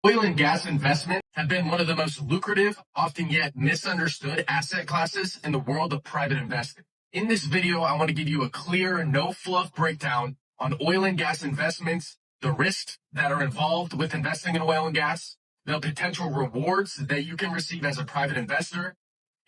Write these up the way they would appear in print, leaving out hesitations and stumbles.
Oil and gas investment have been one of the most lucrative, often yet misunderstood asset classes in the world of private investing. In this video, I want to give you a clear, no fluff breakdown on oil and gas investments, the risks that are involved with investing in oil and gas, the potential rewards that you can receive as a private investor,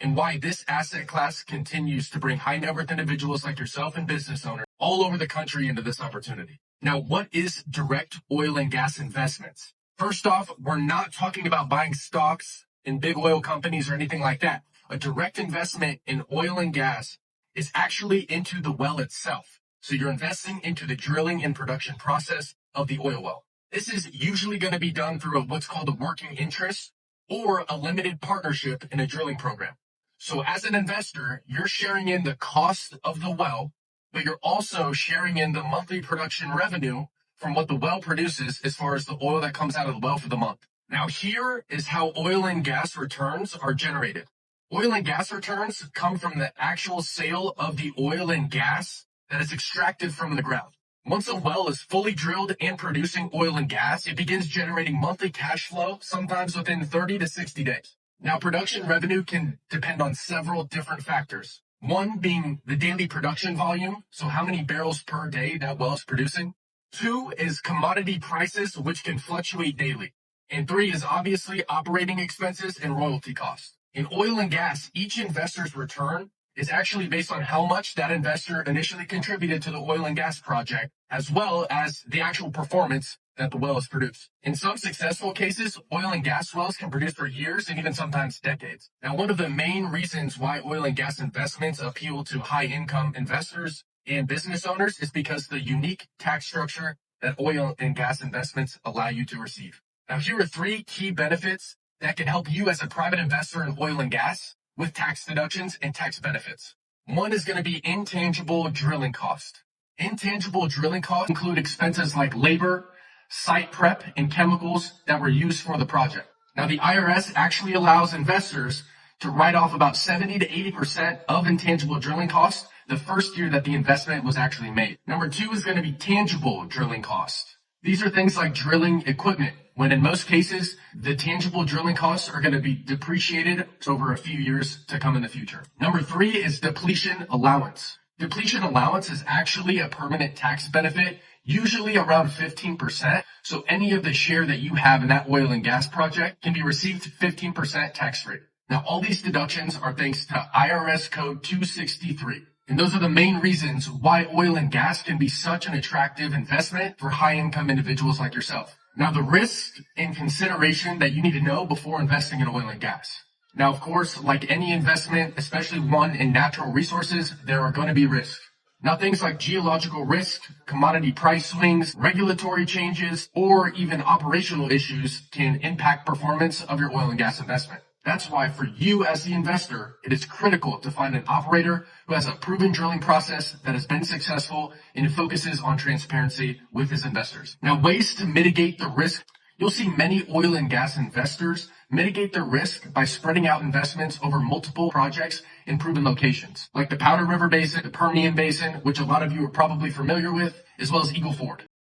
and why this asset class continues to bring high net worth individuals like yourself and business owners all over the country into this opportunity. Now, what is direct oil and gas investments? First off, we're not talking about buying stocks in big oil companies or anything like that. A direct investment in oil and gas is actually into the well itself. So you're investing into the drilling and production process of the oil well. This is usually going to be done through what's called a working interest or a limited partnership in a drilling program. So as an investor, you're sharing in the cost of the well, but you're also sharing in the monthly production revenue from what the well produces as far as the oil that comes out of the well for the month. Now here is how oil and gas returns are generated. Oil and gas returns come from the actual sale of the oil and gas that is extracted from the ground. Once a well is fully drilled and producing oil and gas, it begins generating monthly cash flow, sometimes within 30 to 60 days. Now, production revenue can depend on several different factors. One being the daily production volume, so how many barrels per day that well is producing. Two is commodity prices, which can fluctuate daily. And three is obviously operating expenses and royalty costs. In oil and gas, each investor's return is actually based on how much that investor initially contributed to the oil and gas project, as well as the actual performance that the well has produced. In some successful cases, oil and gas wells can produce for years and even sometimes decades. Now, one of the main reasons why oil and gas investments appeal to high-income investors and business owners is because the unique tax structure that oil and gas investments allow you to receive. Now, here are three key benefits that can help you as a private investor in oil and gas with tax deductions and tax benefits. One is going to be intangible drilling cost. Intangible drilling costs include expenses like labor, site prep, and chemicals that were used for the project. Now, the IRS actually allows investors to write off about 70 to 80% of intangible drilling costs the first year that the investment was actually made. Number two is going to be tangible drilling cost. These are things like drilling equipment, when in most cases, the tangible drilling costs are going to be depreciated over a few years to come in the future. Number three is depletion allowance. Depletion allowance is actually a permanent tax benefit, usually around 15%. So any of the share that you have in that oil and gas project can be received 15% tax-free. Now, all these deductions are thanks to IRS Code 263. And those are the main reasons why oil and gas can be such an attractive investment for high-income individuals like yourself. Now, the risk and consideration that you need to know before investing in oil and gas. Now, of course, like any investment, especially one in natural resources, there are going to be risks. Now, things like geological risk, commodity price swings, regulatory changes, or even operational issues can impact performance of your oil and gas investment. That's why for you as the investor, it is critical to find an operator who has a proven drilling process that has been successful and who focuses on transparency with his investors. Now, ways to mitigate the risk. You'll see many oil and gas investors mitigate their risk by spreading out investments over multiple projects in proven locations, like the Powder River Basin, the Permian Basin, which a lot of you are probably familiar with, as well as Eagle Ford.